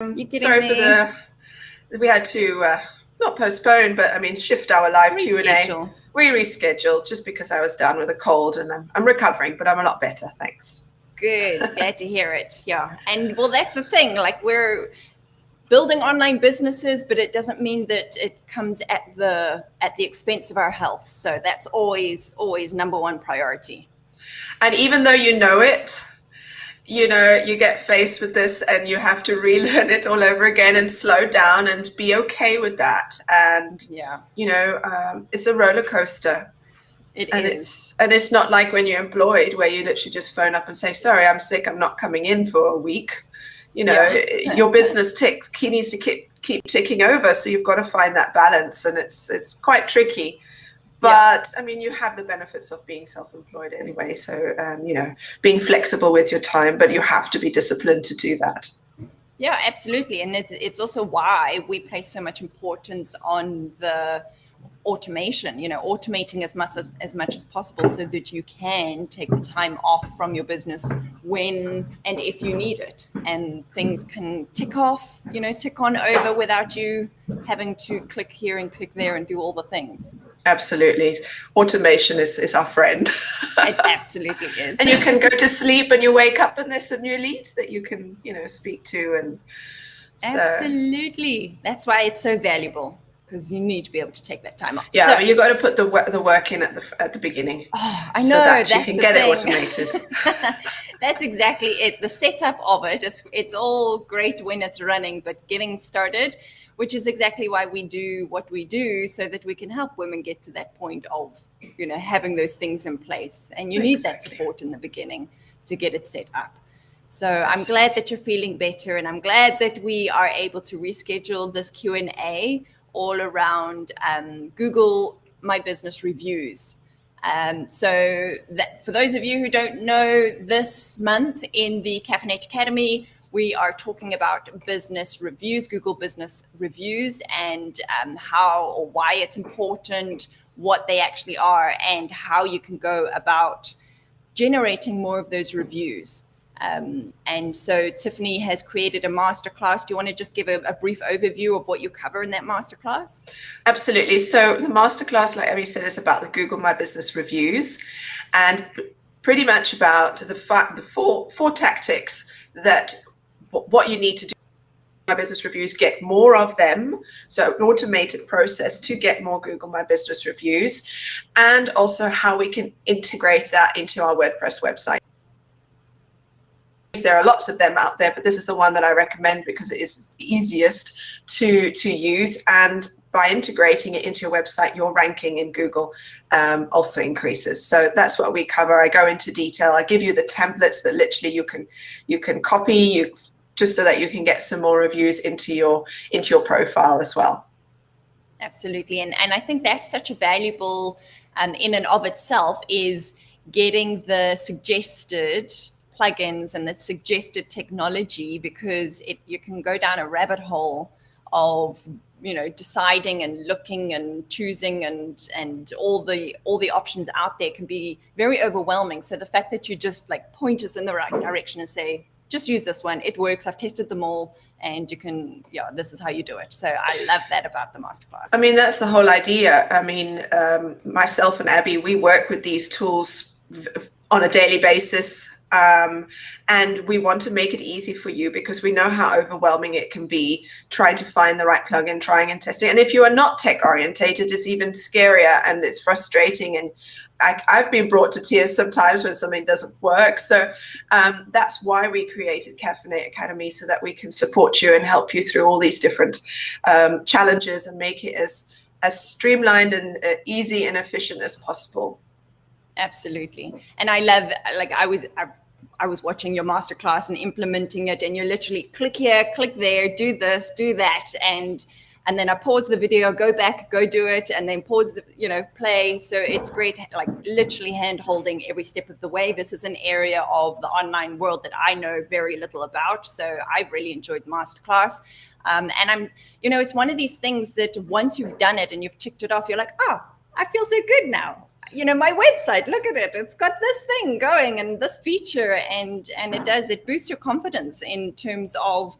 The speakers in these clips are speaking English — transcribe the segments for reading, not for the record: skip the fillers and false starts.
Sorry for we had to not postpone, but I mean shift our live Q&A. We rescheduled just because I was down with a cold, and I'm recovering, but I'm a lot better. Thanks. Good, glad to hear it. Yeah, and well, that's the thing. Like, we're building online businesses, but it doesn't mean that it comes at the expense of our health. So that's always number one priority. And even though you know it, you get faced with this and you have to relearn it all over again and slow down and be okay with that. And, it's a roller coaster. It is. It's not like when you're employed where you literally just phone up and say, sorry, I'm sick, I'm not coming in for a week. Your business needs to keep ticking over. So you've got to find that balance, and it's quite tricky. But I mean, you have the benefits of being self-employed anyway. So, being flexible with your time, but you have to be disciplined to do that. Yeah, absolutely. And it's also why we place so much importance on the automation, automating as much as possible so that you can take the time off from your business when and if you need it, and things can tick on over without you having to click here and click there and do all the things. Absolutely. Automation is our friend. It absolutely is. And you can go to sleep and you wake up and there's some new leads that you can, speak to. And absolutely. That's why it's so valuable, because you need to be able to take that time off. Yeah, but you've got to put the work in at the beginning. Oh, I know. So that you can get it automated. That's exactly it. The setup of it, it's all great when it's running, but getting started, which is exactly why we do what we do, so that we can help women get to that point of, having those things in place. And you need that support in the beginning to get it set up. So I'm glad that you're feeling better, and I'm glad that we are able to reschedule this Q&A all around Google My Business reviews. So that for those of you who don't know, this month in the CAF-Innate Academy, we are talking about business reviews, Google business reviews, and how or why it's important, what they actually are, and how you can go about generating more of those reviews. And so Tiffany has created a masterclass. Do you want to just give a brief overview of what you cover in that masterclass? Absolutely. So the masterclass, like Abby said, is about the Google My Business reviews, and pretty much about the four tactics that what you need to do. My Business reviews, get more of them. So an automated process to get more Google My Business reviews, and also how we can integrate that into our WordPress website. There are lots of them out there, but this is the one that I recommend because it is the easiest to use, and by integrating it into your website, your ranking in Google also increases. So that's what we cover. I go into detail. I give you the templates that literally you can copy, just so that you can get some more reviews into your profile as well. Absolutely, and I think that's such a valuable in and of itself, is getting the suggested plugins and the suggested technology, because you can go down a rabbit hole of deciding and looking and choosing and all the options out there can be very overwhelming. So the fact that you just point us in the right direction and say, just use this one, it works, I've tested them all, and you can, this is how you do it. So I love that about the masterclass. I mean, that's the whole idea. I mean, myself and Abby, we work with these tools on a daily basis. And we want to make it easy for you, because we know how overwhelming it can be trying to find the right plugin, trying and testing. And if you are not tech orientated, it's even scarier and it's frustrating. And I've been brought to tears sometimes when something doesn't work. So that's why we created CafinnateQ Academy, so that we can support you and help you through all these different challenges and make it as streamlined and easy and efficient as possible. Absolutely. And I love, I was watching your masterclass and implementing it, and you literally click here, click there, do this, do that. And then I pause the video, go back, go do it, and then pause the, play. So it's great, literally hand holding every step of the way. This is an area of the online world that I know very little about. So I've really enjoyed the masterclass. And I'm, it's one of these things that once you've done it and you've ticked it off, you're like, oh, I feel so good now. My website, look at it. It's got this thing going and this feature, and it boosts your confidence in terms of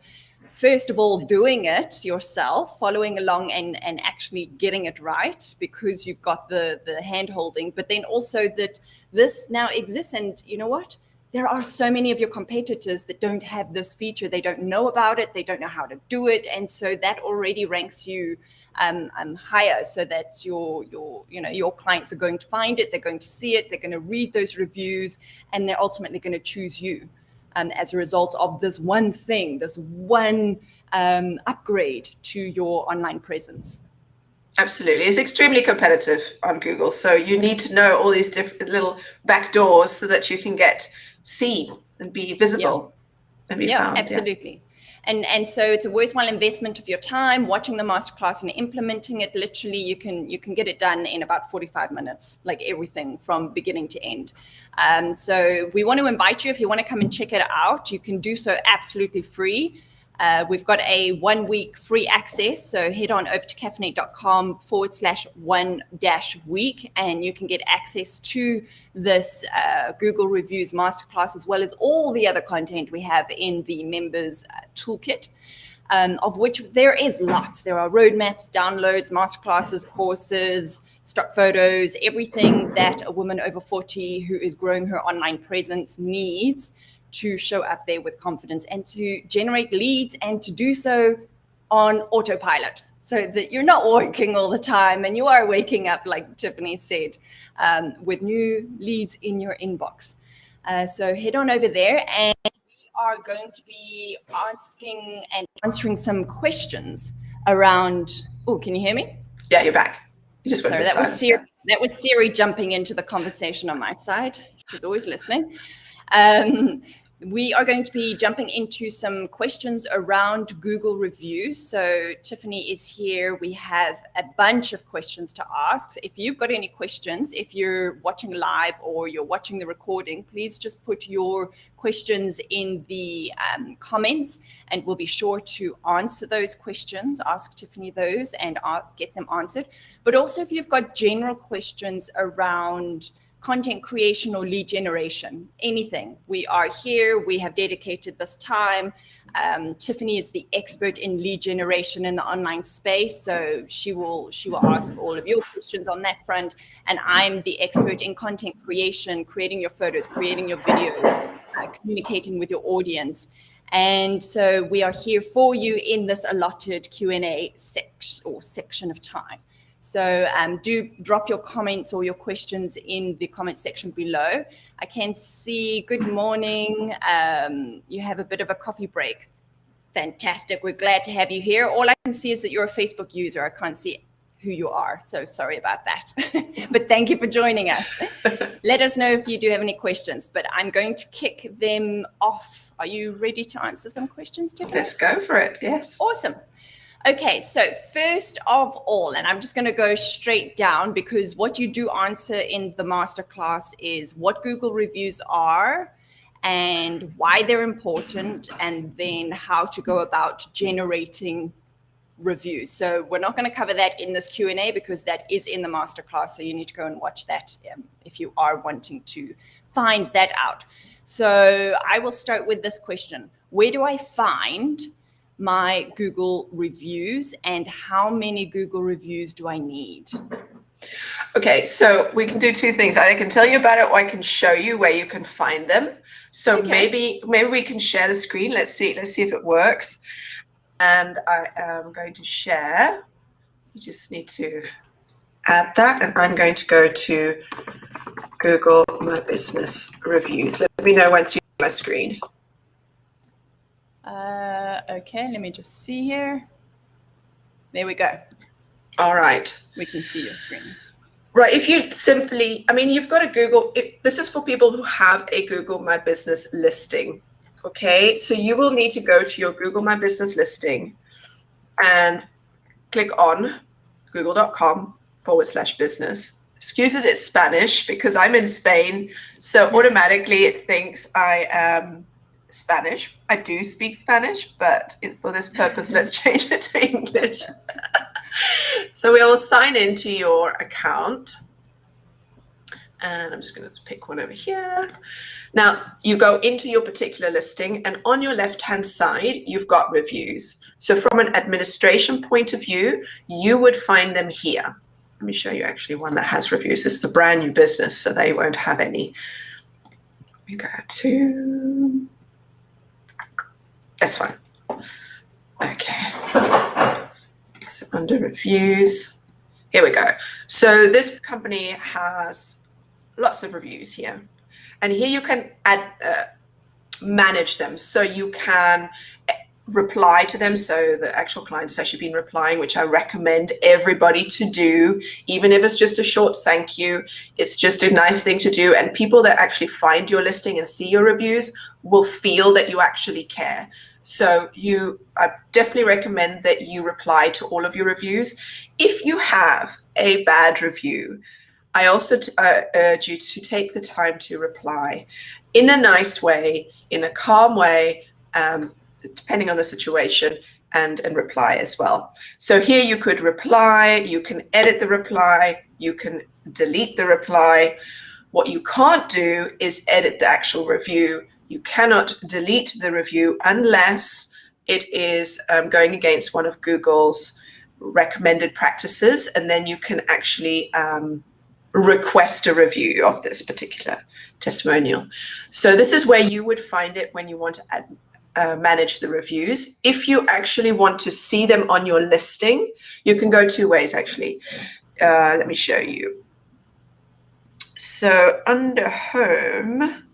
first of all, doing it yourself, following along and actually getting it right, because you've got the hand holding, but then also that this now exists. And you know what? There are so many of your competitors that don't have this feature. They don't know about it. They don't know how to do it. And so that already ranks you higher, so that your clients are going to find it. They're going to see it. They're going to read those reviews, and they're ultimately going to choose you as a result of this one thing, this one upgrade to your online presence. Absolutely. It's extremely competitive on Google. So you need to know all these different little back doors so that you can get seen and be visible and be found. Absolutely. Yeah. And so it's a worthwhile investment of your time watching the masterclass and implementing it. Literally, you can get it done in about 45 minutes, like everything from beginning to end. So we want to invite you, if you want to come and check it out, you can do so absolutely free. We've got a 1 week free access. So head on over to CafinnateQ&A/1-week, and you can get access to this Google Reviews Masterclass, as well as all the other content we have in the members toolkit, of which there is lots. There are roadmaps, downloads, masterclasses, courses, stock photos, everything that a woman over 40 who is growing her online presence needs to show up there with confidence and to generate leads, and to do so on autopilot, so that you're not working all the time and you are waking up, like Tiffany said, with new leads in your inbox. So head on over there, and we are going to be answering some questions around. Oh, can you hear me? Yeah, you're back. You just went. Sorry, that was Siri jumping into the conversation on my side. She's always listening. We are going to be jumping into some questions around Google reviews. So Tiffany is here. We have a bunch of questions to ask. So if you've got any questions, if you're watching live or you're watching the recording, please just put your questions in the comments, and we'll be sure to answer those questions, ask Tiffany those, and get them answered. But also, if you've got general questions around content creation or lead generation, anything, we are here. We have dedicated this time. Tiffany is the expert in lead generation in the online space, so she will ask all of your questions on that front. And I'm the expert in content creation, creating your photos, creating your videos, communicating with your audience. And so we are here for you in this allotted Q&A section of time. So do drop your comments or your questions in the comment section below. I can see, good morning. You have a bit of a coffee break. Fantastic. We're glad to have you here. All I can see is that you're a Facebook user. I can't see who you are. So sorry about that. But thank you for joining us. Let us know if you do have any questions, but I'm going to kick them off. Are you ready to answer some questions, Tiffany? Let's go for it. Yes. Awesome. Okay, so first of all, and I'm just going to go straight down, because what you do answer in the masterclass is what Google reviews are and why they're important, and then how to go about generating reviews. So we're not going to cover that in this Q&A, because that is in the masterclass. So you need to go and watch that if you are wanting to find that out. So I will start with this question. Where do I find my Google reviews, and how many Google reviews do I need? Okay, so we can do two things. I can tell you about it, or I can show you where you can find them. So maybe we can share the screen. Let's see if it works. And I am going to share. You just need to add that, and I'm going to go to Google My Business Reviews. Let me know once you see my screen. Okay, let me just see here. There we go. All right. We can see your screen. Right. If you simply, you've got a Google, this is for people who have a Google My Business listing. Okay. So you will need to go to your Google My Business listing and click on google.com/business. Excuses, it's Spanish because I'm in Spain. So automatically it thinks I am Spanish. I do speak Spanish, but for this purpose, let's change it to English. So we will sign into your account. And I'm just going to pick one over here. Now, you go into your particular listing, and on your left-hand side, you've got reviews. So from an administration point of view, you would find them here. Let me show you actually one that has reviews. This is a brand new business, so they won't have any. We go to this one. Okay. So under reviews, here we go. So this company has lots of reviews here. And here you can manage them. So you can reply to them. So the actual client has actually been replying, which I recommend everybody to do, even if it's just a short thank you. It's just a nice thing to do. And people that actually find your listing and see your reviews will feel that you actually care. So I definitely recommend that you reply to all of your reviews. If you have a bad review, I also urge you to take the time to reply in a nice way, in a calm way, depending on the situation, and reply as well. So here you could reply, you can edit the reply, you can delete the reply. What you can't do is edit the actual review. You cannot delete the review unless it is going against one of Google's recommended practices, and then you can actually request a review of this particular testimonial. So this is where you would find it when you want to manage the reviews. If you actually want to see them on your listing, you can go two ways actually. Let me show you. So under home,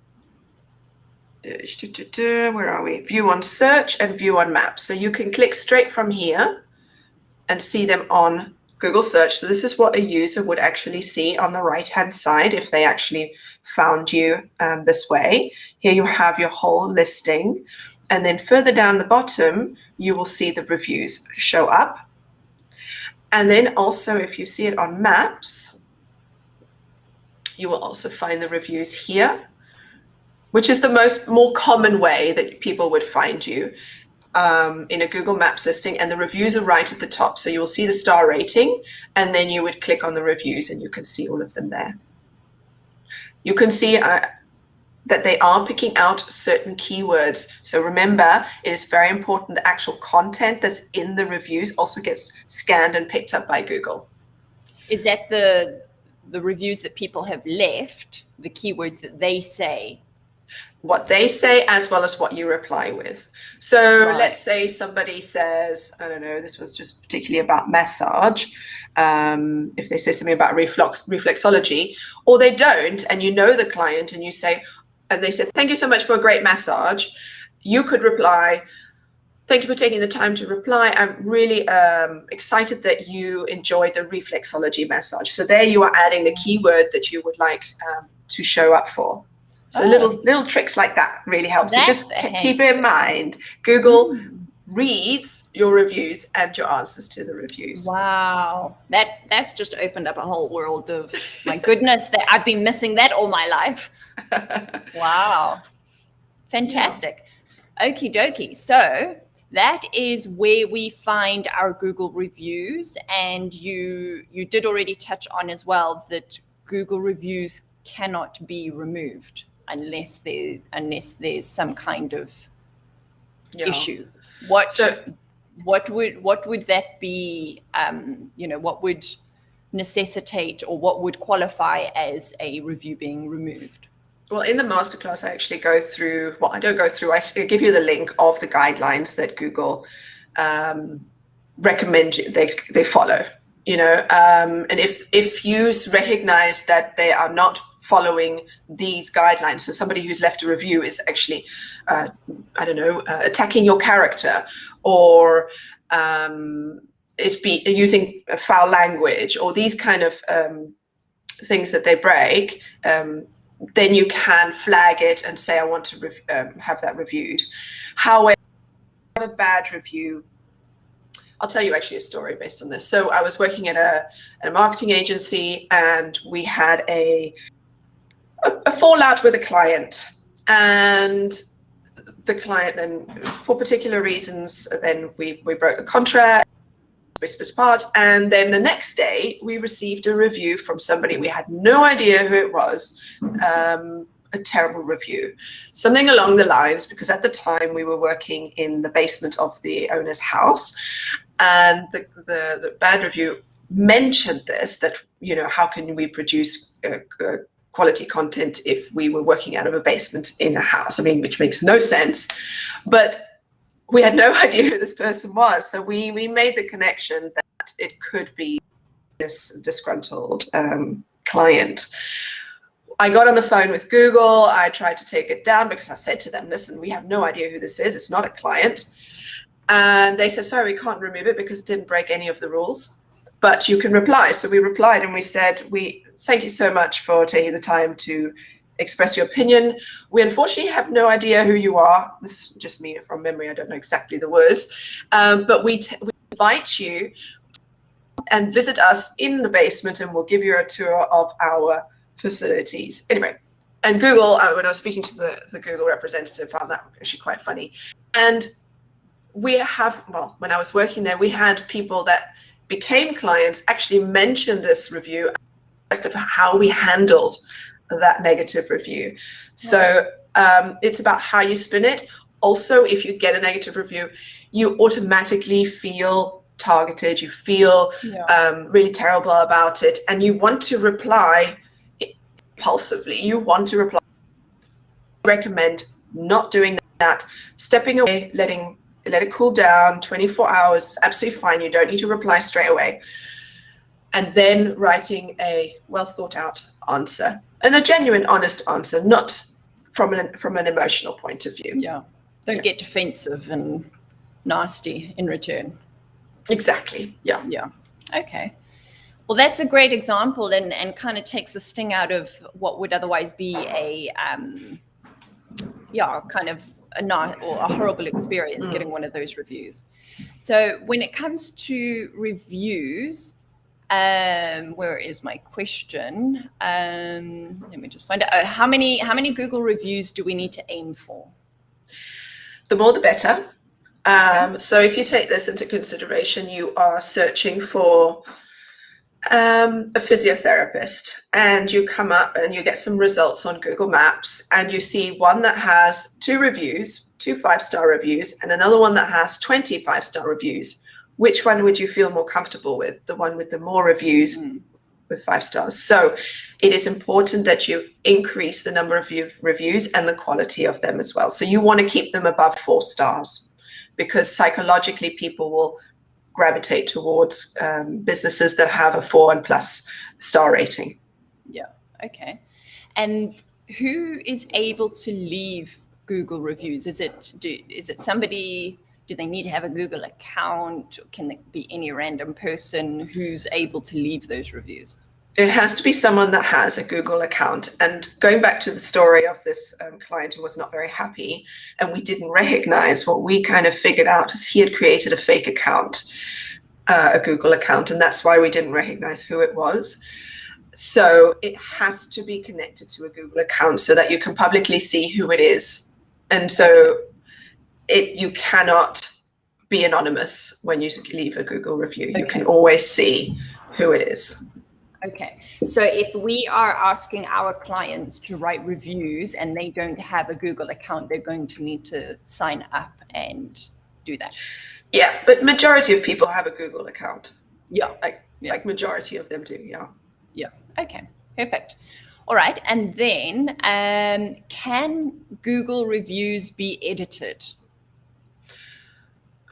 where are we? View on search and view on maps. So you can click straight from here and see them on Google search. So this is what a user would actually see on the right-hand side if they actually found you this way. Here you have your whole listing. And then further down the bottom, you will see the reviews show up. And then also if you see it on maps, you will also find the reviews here, which is the more common way that people would find you in a Google Maps listing. And the reviews are right at the top. So you will see the star rating, and then you would click on the reviews and you can see all of them there. You can see that they are picking out certain keywords. So remember, it is very important the actual content that's in the reviews also gets scanned and picked up by Google. Is that the reviews that people have left, the keywords that they say? What they say as well as what you reply with. So Right. Let's say somebody says, I don't know, this was just particularly about massage. If they say something about reflexology, or they don't, and you know the client and you say, and they said, thank you so much for a great massage, you could reply, thank you for taking the time to reply. I'm really excited that you enjoyed the reflexology massage. So there you are adding the keyword that you would like to show up for. So little tricks like that really helps. So just keep in mind, Google reads your reviews and your answers to the reviews. Wow, that's just opened up a whole world of, my goodness, that I've been missing that all my life. Wow, fantastic. Yeah. Okie dokie. So that is where we find our Google reviews, and you did already touch on as well that Google reviews cannot be removed unless there's some kind of issue. What would that be? What would necessitate, or what would qualify as a review being removed? Well, in the masterclass, I actually go through. Well, I don't go through. I give you the link of the guidelines that Google recommend they follow. And if you recognize that they are not following these guidelines, so somebody who's left a review is actually, attacking your character, or using foul language, or these kind of things that they break, then you can flag it and say, I want to have that reviewed. However, a bad review, I'll tell you actually a story based on this. So I was working at a marketing agency, and we had a fallout with a client, and the client then, for particular reasons, then we broke the contract. we split apart. And then the next day we received a review from somebody. We had no idea who it was. A terrible review, something along the lines, because at the time we were working in the basement of the owner's house, and the bad review mentioned this, that, you know, how can we produce quality content if we were working out of a basement in a house? I mean, which makes no sense, but we had no idea who this person was. So we made the connection that it could be this disgruntled client. I got on the phone with Google. I tried to take it down because I said to them, listen, we have no idea who this is. It's not a client. And they said, sorry, we can't remove it because it didn't break any of the rules, but you can reply. So we replied and we said, we thank you so much for taking the time to express your opinion. We unfortunately have no idea who you are. This is just me from memory. I don't know exactly the words, but we invite you and visit us in the basement, and we'll give you a tour of our facilities. Anyway, and Google, when I was speaking to the Google representative, found that actually quite funny. And we have, well, when I was working there, we had people that became clients actually mention this review as to how we handled that negative review. So it's about how you spin it. Also, if you get a negative review, you automatically feel targeted, you feel really terrible about it, and you want to reply impulsively. You want to reply. I recommend not doing that, stepping away, let it cool down. 24 hours is absolutely fine. You don't need to reply straight away. And then writing a well thought out answer, and a genuine, honest answer, not from an emotional point of view. Yeah. Don't get defensive and nasty in return. Exactly. Yeah. Yeah. Okay. Well, that's a great example, and kind of takes the sting out of what would otherwise be a kind of a horrible experience getting one of those reviews. So when it comes to reviews, where is my question? Let me just find out. How many Google reviews do we need to aim for? The more the better. So if you take this into consideration, you are searching for a physiotherapist, and you come up and you get some results on Google Maps, and you see one that has 2 reviews, 2 5-star reviews, and another one that has 20 5-star reviews. Which one would you feel more comfortable with? The one with the more reviews with 5 stars. So it is important that you increase the number of reviews and the quality of them as well. So you want to keep them above 4 stars, because psychologically people will gravitate towards businesses that have a 4 and plus star rating. Yeah. Okay. And who is able to leave Google reviews? Is it somebody? Do they need to have a Google account? Or can it be any random person who's able to leave those reviews? It has to be someone that has a Google account. And going back to the story of this client who was not very happy, and we didn't recognize, what we kind of figured out is he had created a fake account, a Google account, and that's why we didn't recognize who it was. So it has to be connected to a Google account so that you can publicly see who it is. And so you cannot be anonymous when you leave a Google review. Okay. You can always see who it is. Okay. So if we are asking our clients to write reviews and they don't have a Google account, they're going to need to sign up and do that. Yeah, but majority of people have a Google account. Yeah. Like majority of them do, yeah. Yeah. Okay. Perfect. All right. And then can Google reviews be edited?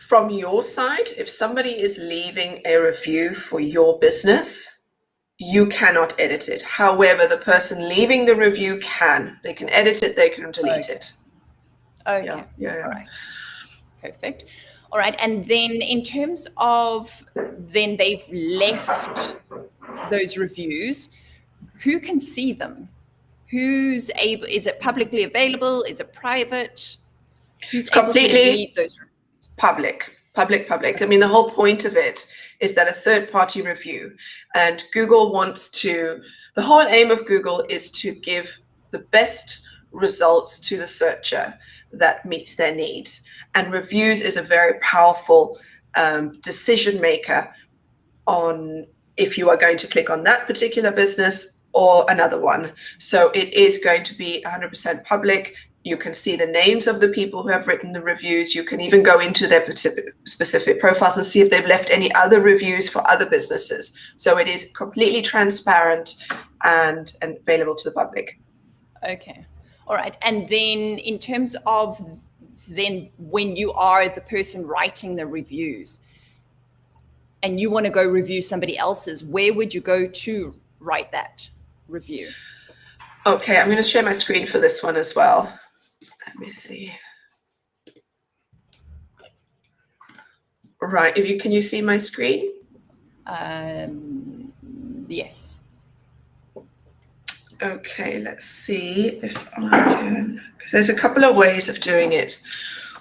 From your side, if somebody is leaving a review for your business, you cannot edit it. However, the person leaving the review can. They can edit it, they can delete it. Okay. Yeah. All right. Perfect. All right. And then in terms of then they've left those reviews, who can see them? Who's able? Is it publicly available? Is it private? Who's completely able to read those reviews? Public. I mean, the whole point of it is that a third-party review, and Google wants to, the whole aim of Google is to give the best results to the searcher that meets their needs. And reviews is a very powerful decision maker on if you are going to click on that particular business or another one. So it is going to be 100% public. You can see the names of the people who have written the reviews. You can even go into their specific profiles and see if they've left any other reviews for other businesses. So it is completely transparent and available to the public. Okay. All right. And then in terms of then when you are the person writing the reviews and you want to go review somebody else's, where would you go to write that review? Okay, I'm going to share my screen for this one as well. Let me see. Right, can you see my screen? Yes. Okay, let's see if I can. There's a couple of ways of doing it.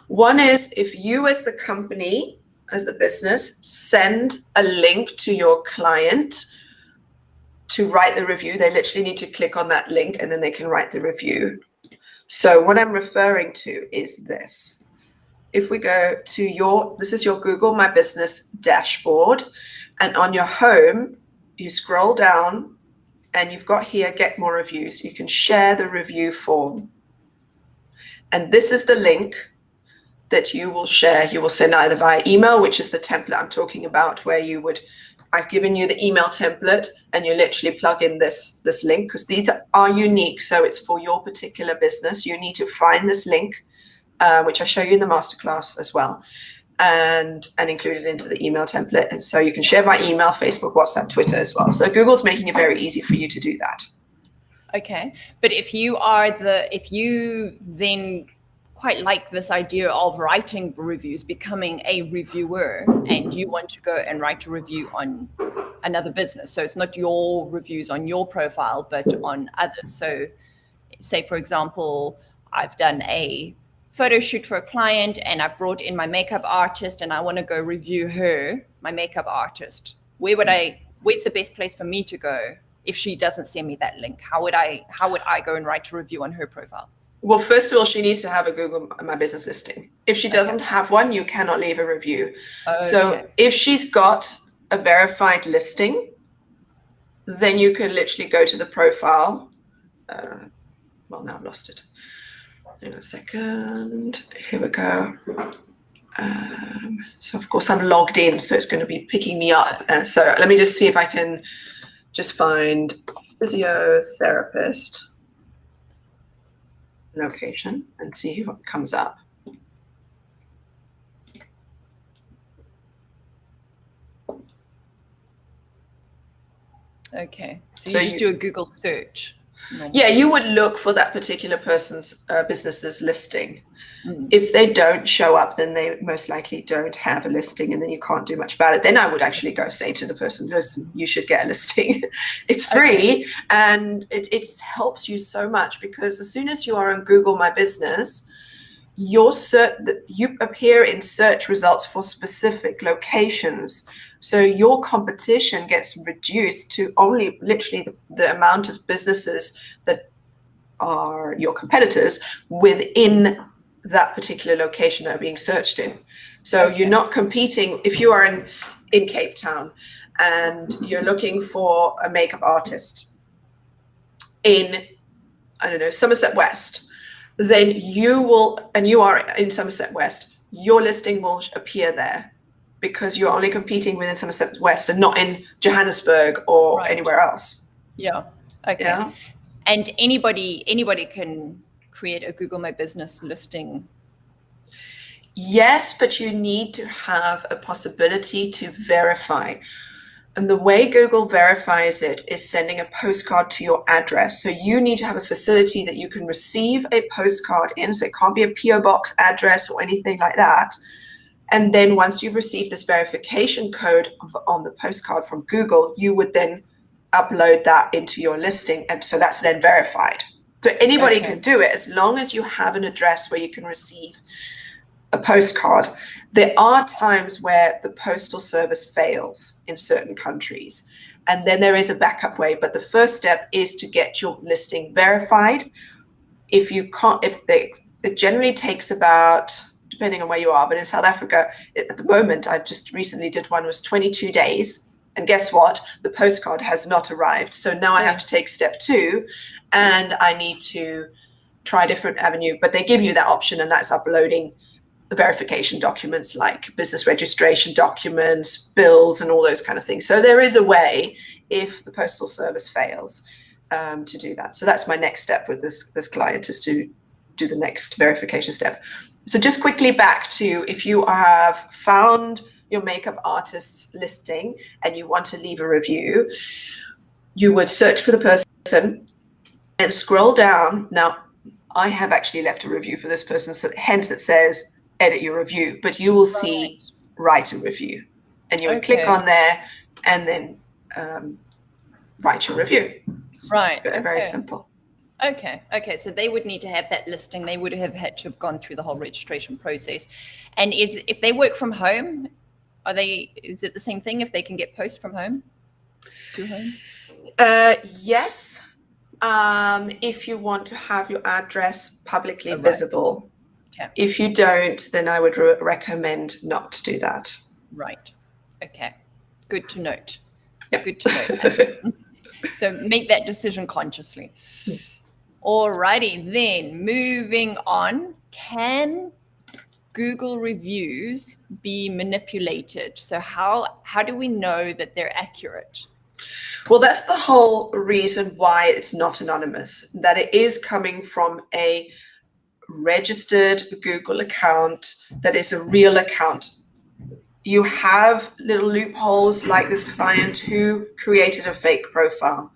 One is if you as the company, as the business, send a link to your client to write the review, they literally need to click on that link and then they can write the review. So what I'm referring to is this. If we go to this is your Google My Business dashboard, and on your home, you scroll down and you've got here, get more reviews. You can share the review form. And this is the link that you will share. You will send either via email, which is the template I'm talking about, where I've given you the email template and you literally plug in this link, because these are unique. So it's for your particular business. You need to find this link, which I show you in the masterclass as well, and include it into the email template. And so you can share by email, Facebook, WhatsApp, Twitter as well. So Google's making it very easy for you to do that. Okay. But if you then quite like this idea of writing reviews, becoming a reviewer, and you want to go and write a review on another business. So it's not your reviews on your profile, but on others. So say, for example, I've done a photo shoot for a client and I've brought in my makeup artist and I want to go review her, my makeup artist. Where's the best place for me to go if she doesn't send me that link? How would I go and write a review on her profile? Well, first of all, she needs to have a Google My Business listing. If she doesn't have one, you cannot leave a review. Okay. So if she's got a verified listing, then you can literally go to the profile. Well, now I've lost it. In a second. Here we go. So of course I'm logged in, so it's going to be picking me up. So let me just see if I can just find physiotherapist location and see what comes up. Okay, so you just do a Google search. Yeah, you would look for that particular person's business's listing. If they don't show up, then they most likely don't have a listing, and then you can't do much about it. Then I would actually go say to the person, listen, you should get a listing. It's free, and it helps you so much, because as soon as you are on Google My Business, you appear in search results for specific locations. So your competition gets reduced to only literally the amount of businesses that are your competitors within that particular location that are being searched in. So you're not competing. If you are in Cape Town and you're looking for a makeup artist in, I don't know, Somerset West, then you are in Somerset West, your listing will appear there, because you're only competing within Somerset West and not in Johannesburg or anywhere else. Yeah. Okay. Yeah. And anybody can create a Google My Business listing. Yes, but you need to have a possibility to verify. And the way Google verifies it is sending a postcard to your address. So you need to have a facility that you can receive a postcard in. So it can't be a PO box address or anything like that. And then once you've received this verification code on the postcard from Google, you would then upload that into your listing. And so that's then verified. So anybody can do it, as long as you have an address where you can receive a postcard. There are times where the postal service fails in certain countries, and then there is a backup way. But the first step is to get your listing verified. If you can't, it generally takes about, depending on where you are. But in South Africa, at the moment, I just recently did one, was 22 days. And guess what? The postcard has not arrived. So now I have to take step 2, and I need to try a different avenue. But they give you that option, and that's uploading the verification documents like business registration documents, bills, and all those kind of things. So there is a way, if the postal service fails, to do that. So that's my next step with this client, is to do the next verification step. So just quickly back to, if you have found your makeup artist's listing and you want to leave a review, you would search for the person and scroll down. Now, I have actually left a review for this person, so hence it says edit your review, but you will see write a review, and you would click on there and then write your review. Right. Very, very simple. Okay. So they would need to have that listing. They would have had to have gone through the whole registration process. And if they work from home, is it the same thing if they can get post from home to home? Yes. If you want to have your address publicly visible. Okay. If you don't, then I would recommend not to do that. Right. Okay. Good to note. Yep. Good to note. So make that decision consciously. Alrighty, then moving on. Can Google reviews be manipulated? So how do we know that they're accurate? Well, that's the whole reason why it's not anonymous, that it is coming from a registered Google account that is a real account. You have little loopholes like this client who created a fake profile.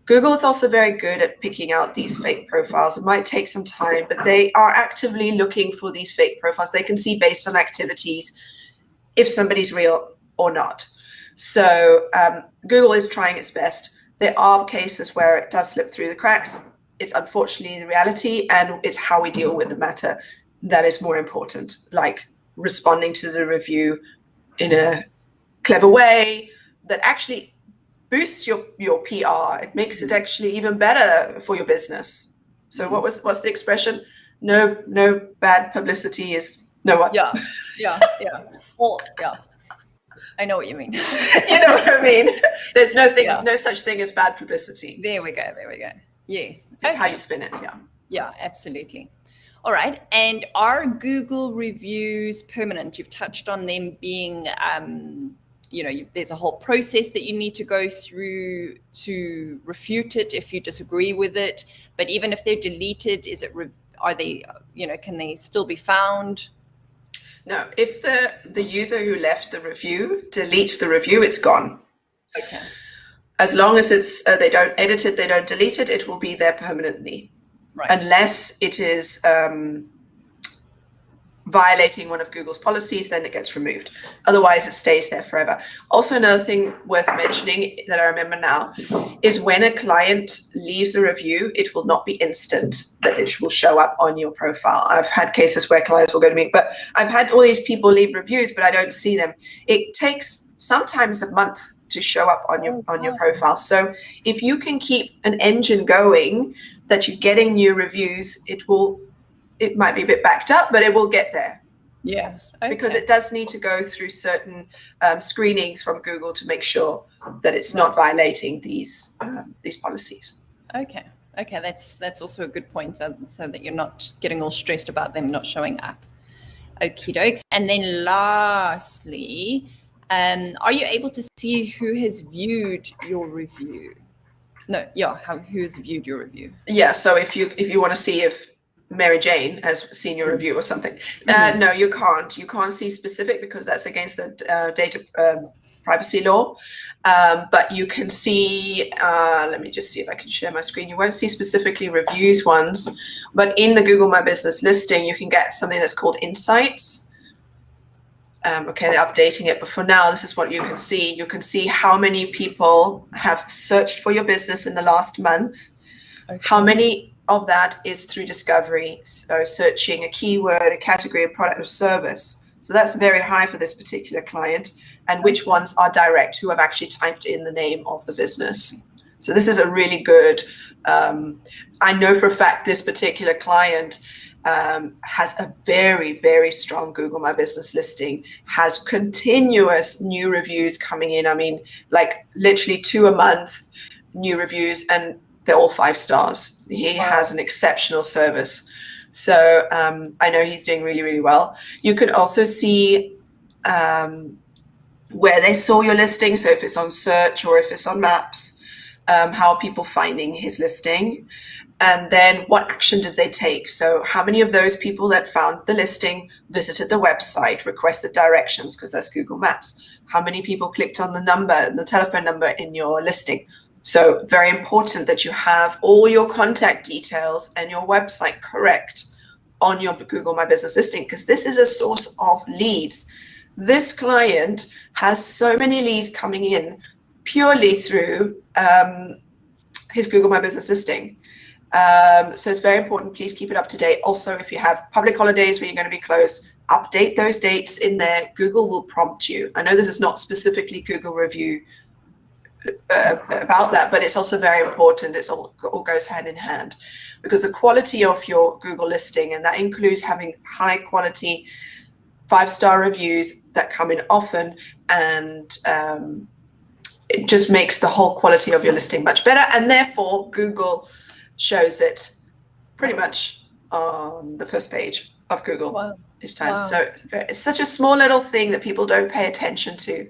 Google is also very good at picking out these fake profiles. It might take some time, but they are actively looking for these fake profiles. They can see based on activities if somebody's real or not. So Google is trying its best. There are cases where it does slip through the cracks. It's unfortunately the reality, and it's how we deal with the matter that is more important, like responding to the review in a clever way that actually boosts your PR. It makes it actually even better for your business. So what's the expression? No bad publicity is no one. Yeah. Well, yeah. I know what you mean. You know what I mean? There's no such thing as bad publicity. There we go. Yes. It's how you spin it, yeah. Yeah, absolutely. All right. And are Google reviews permanent? You've touched on them being, there's a whole process that you need to go through to refute it if you disagree with it. But even if they're deleted, can they still be found? No, if the user who left the review deletes the review, it's gone. Okay. As long as it's they don't edit it, they don't delete it, it will be there permanently. Right. Unless it is violating one of Google's policies, then it gets removed. Otherwise, it stays there forever. Also, another thing worth mentioning that I remember now is when a client leaves a review, it will not be instant that it will show up on your profile. I've had cases where clients will go to me, but I've had all these people leave reviews, but I don't see them. It takes sometimes a month to show up on your profile. So if you can keep an engine going that you're getting new reviews, it might be a bit backed up, but it will get there. Yes. Okay. Because it does need to go through certain screenings from Google to make sure that it's not violating these policies. Okay. That's also a good point, so that you're not getting all stressed about them not showing up. Okie dokes. And then lastly, are you able to see who has viewed your review? Who has viewed your review? Yeah. So if you want to see if Mary Jane has seen your review or something, no, you can't. You can't see specific because that's against the data privacy law. But you can see. Let me just see if I can share my screen. You won't see specifically reviews ones, but in the Google My Business listing, you can get something that's called insights. Okay, they're updating it, but for now, this is what you can see. You can see how many people have searched for your business in the last month. Okay. How many of that is through discovery, so searching a keyword, a category, a product or service. So that's very high for this particular client, and which ones are direct, who have actually typed in the name of the business. So this is a really good, I know for a fact this particular client has a very, very strong Google My Business listing, has continuous new reviews coming in. I mean, like literally 2 a month new reviews, and they're all 5 stars. He has an exceptional service. So I know he's doing really, really well. You could also see where they saw your listing. So if it's on search or if it's on maps, how are people finding his listing? And then what action did they take? So how many of those people that found the listing visited the website, requested directions, because that's Google Maps? How many people clicked on the telephone number in your listing? So very important that you have all your contact details and your website correct on your Google My Business listing, because this is a source of leads. This client has so many leads coming in purely through his Google My Business listing. So it's very important. Please keep it up to date. Also, if you have public holidays where you're going to be closed, update those dates in there. Google will prompt you. I know this is not specifically Google review about that, but it's also very important. It's all goes hand in hand, because the quality of your Google listing, and that includes having high quality 5-star reviews that come in often, and it just makes the whole quality of your listing much better, and therefore Google shows it pretty much on the first page of Google each time. So it's such a small little thing that people don't pay attention to.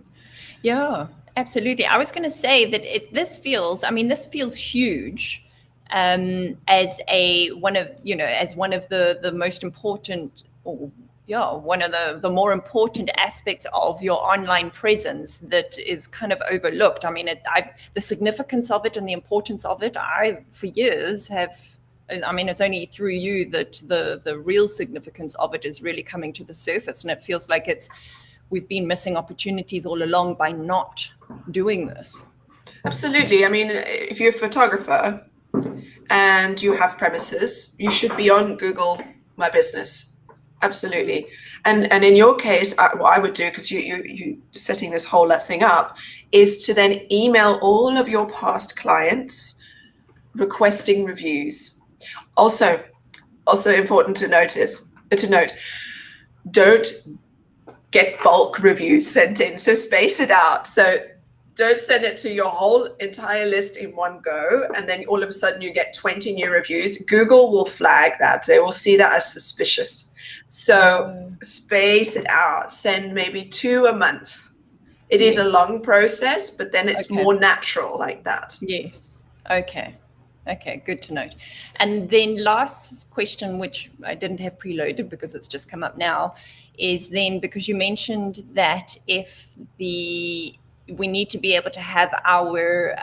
Yeah, absolutely. I was going to say that this feels huge as one of the most important, one of the more important aspects of your online presence that is kind of overlooked. I mean, the significance of it and the importance of it, for years it's only through you that the real significance of it is really coming to the surface. And it feels like we've been missing opportunities all along by not doing this. Absolutely. I mean, if you're a photographer and you have premises, you should be on Google My Business. Absolutely. And in your case, what I would do, because you setting this whole thing up, is to then email all of your past clients requesting reviews. Also important to note, don't get bulk reviews sent in. So space it out. So don't send it to your whole entire list in one go, and then all of a sudden you get 20 new reviews. Google will flag that. They will see that as suspicious. So space it out. Send maybe 2 a month. It is a long process, but then it's more natural like that. Yes. Okay, good to note. And then last question, which I didn't have preloaded because it's just come up now, is then, because you mentioned that we need to be able to have our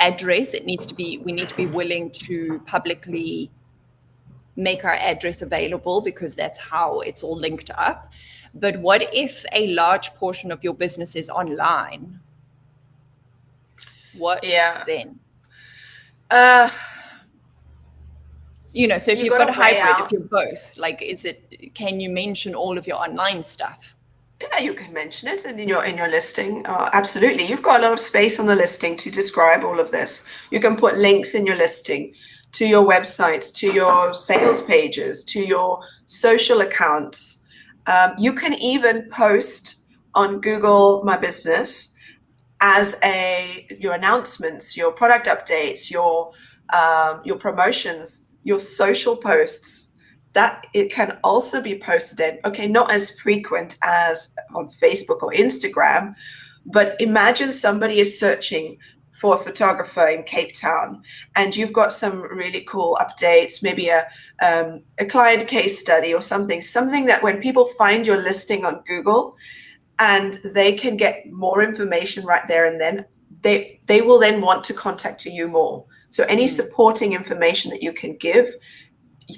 address, we need to be willing to publicly make our address available, because that's how it's all linked up. But what if a large portion of your business is online? What then? So if you've got a hybrid, if you're both, can you mention all of your online stuff? Yeah, you can mention it in your listing. Absolutely. You've got a lot of space on the listing to describe all of this. You can put links in your listing to your websites, to your sales pages, to your social accounts. You can even post on Google My Business as your announcements, your product updates, your promotions, your social posts. That it can also be posted in, not as frequent as on Facebook or Instagram, but imagine somebody is searching for a photographer in Cape Town, and you've got some really cool updates, maybe a client case study or something that when people find your listing on Google, and they can get more information right there and then, they will then want to contact you more. So any supporting information that you can give,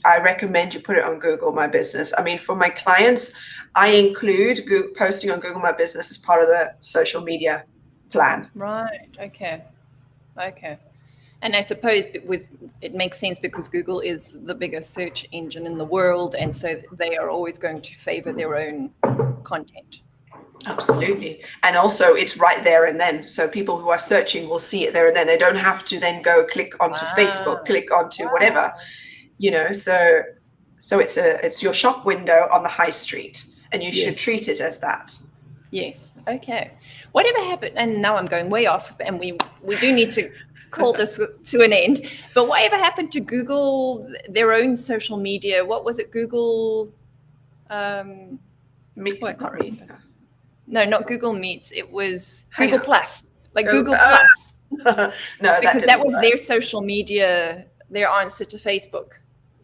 I recommend you put it on Google My Business. I mean, for my clients, I include posting on Google My Business as part of the social media plan. Right. Okay. And I suppose it makes sense because Google is the biggest search engine in the world, and so they are always going to favor their own content. Absolutely. And also it's right there and then. So people who are searching will see it there and then. They don't have to then go click onto Facebook, click onto whatever. So it's your shop window on the high street, and you should treat it as that. Yes. Okay. Whatever happened, and now I'm going way off, and we do need to call this to an end. But whatever happened to Google, their own social media? What was it? Google. I can't remember. No, not Google Meets. It was Google Plus, like Google Plus. No, because that was their social media, their answer to Facebook.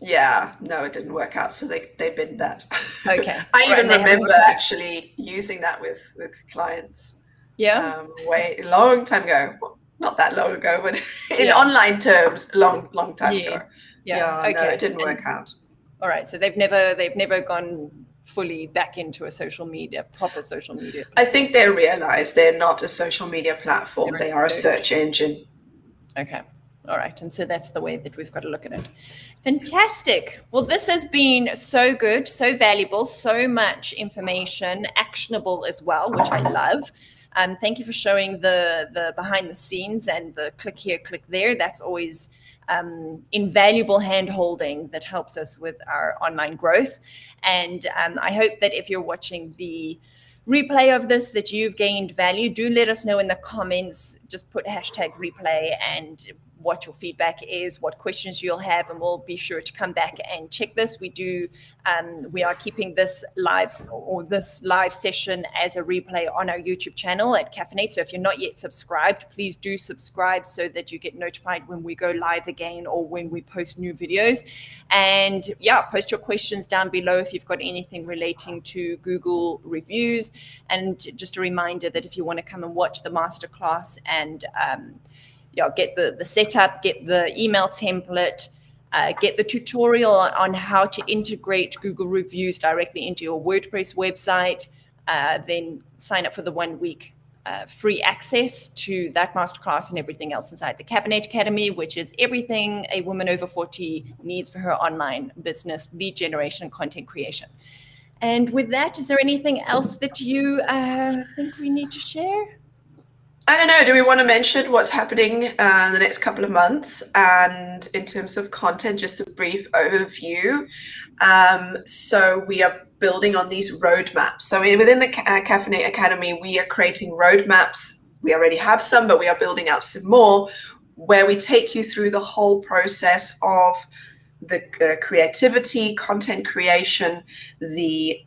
Yeah, no, it didn't work out. So they binned that. Okay. I even remember actually using that with clients. Yeah. Way long time ago. Well, not that long ago, but in online terms, long time ago. Yeah. Okay. No, it didn't work out. All right. So they've never gone fully back into a proper social media platform. I think they realize they're not a social media platform. They are a search engine. Okay. All right. And so that's the way that we've got to look at it. Fantastic. Well, this has been so good, so valuable, so much information, actionable as well, which I love. Thank you for showing the behind the scenes and the click here, click there. That's always invaluable hand-holding that helps us with our online growth. And I hope that if you're watching the replay of this, that you've gained value. Do let us know in the comments. Just put #replay and what your feedback is, what questions you'll have, and we'll be sure to come back and check this. We are keeping this live session as a replay on our YouTube channel at CAF-Innate. So if you're not yet subscribed, please do subscribe so that you get notified when we go live again or when we post new videos. And yeah, post your questions down below if you've got anything relating to Google reviews. And just a reminder that if you want to come and watch the masterclass and get the setup, get the email template, get the tutorial on how to integrate Google reviews directly into your WordPress website, then sign up for the 1 week free access to that masterclass and everything else inside the CAF-Innate Academy, which is everything a woman over 40 needs for her online business, lead generation, and content creation. And with that, is there anything else that you think we need to share? I don't know. Do we want to mention what's happening in the next couple of months? And in terms of content, just a brief overview. So we are building on these roadmaps. So within the CAF-Innate Academy, we are creating roadmaps. We already have some, but we are building out some more where we take you through the whole process of the creativity, content creation, the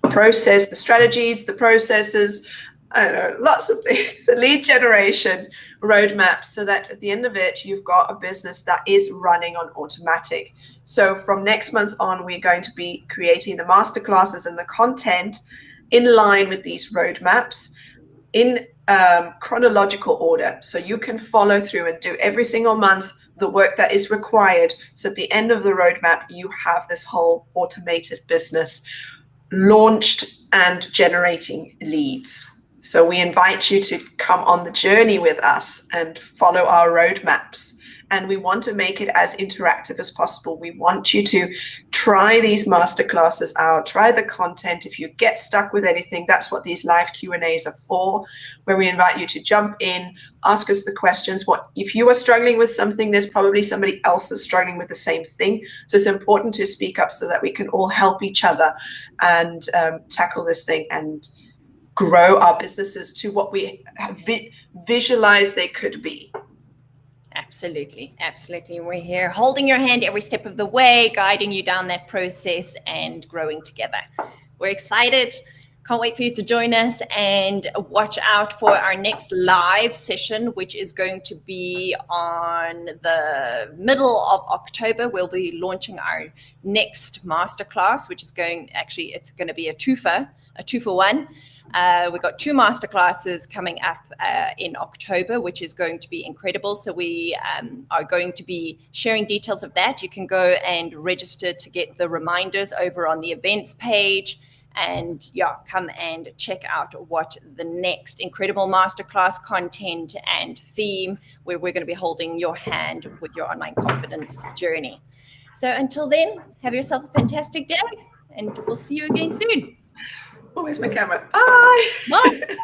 process, the strategies, the processes, I don't know, lots of things, a lead generation roadmap, so that at the end of it, you've got a business that is running on automatic. So from next month on, we're going to be creating the masterclasses and the content in line with these roadmaps in chronological order. So you can follow through and do every single month the work that is required. So at the end of the roadmap, you have this whole automated business launched and generating leads. So we invite you to come on the journey with us and follow our roadmaps. And we want to make it as interactive as possible. We want you to try these masterclasses out, try the content. If you get stuck with anything, that's what these live Q&As are for, where we invite you to jump in, ask us the questions. If you are struggling with something, there's probably somebody else that's struggling with the same thing. So it's important to speak up so that we can all help each other and tackle this thing and grow our businesses to what we have visualized they could be. Absolutely. Absolutely. We're here holding your hand every step of the way, guiding you down that process and growing together. We're excited. Can't wait for you to join us, and watch out for our next live session, which is going to be on the middle of October. We'll be launching our next masterclass, which is it's going to be a two for one. We've got 2 masterclasses coming up in October, which is going to be incredible. So we are going to be sharing details of that. You can go and register to get the reminders over on the events page. And come and check out what the next incredible masterclass content and theme, where we're going to be holding your hand with your online confidence journey. So until then, have yourself a fantastic day, and we'll see you again soon. Oh, where's my camera? Bye. Bye.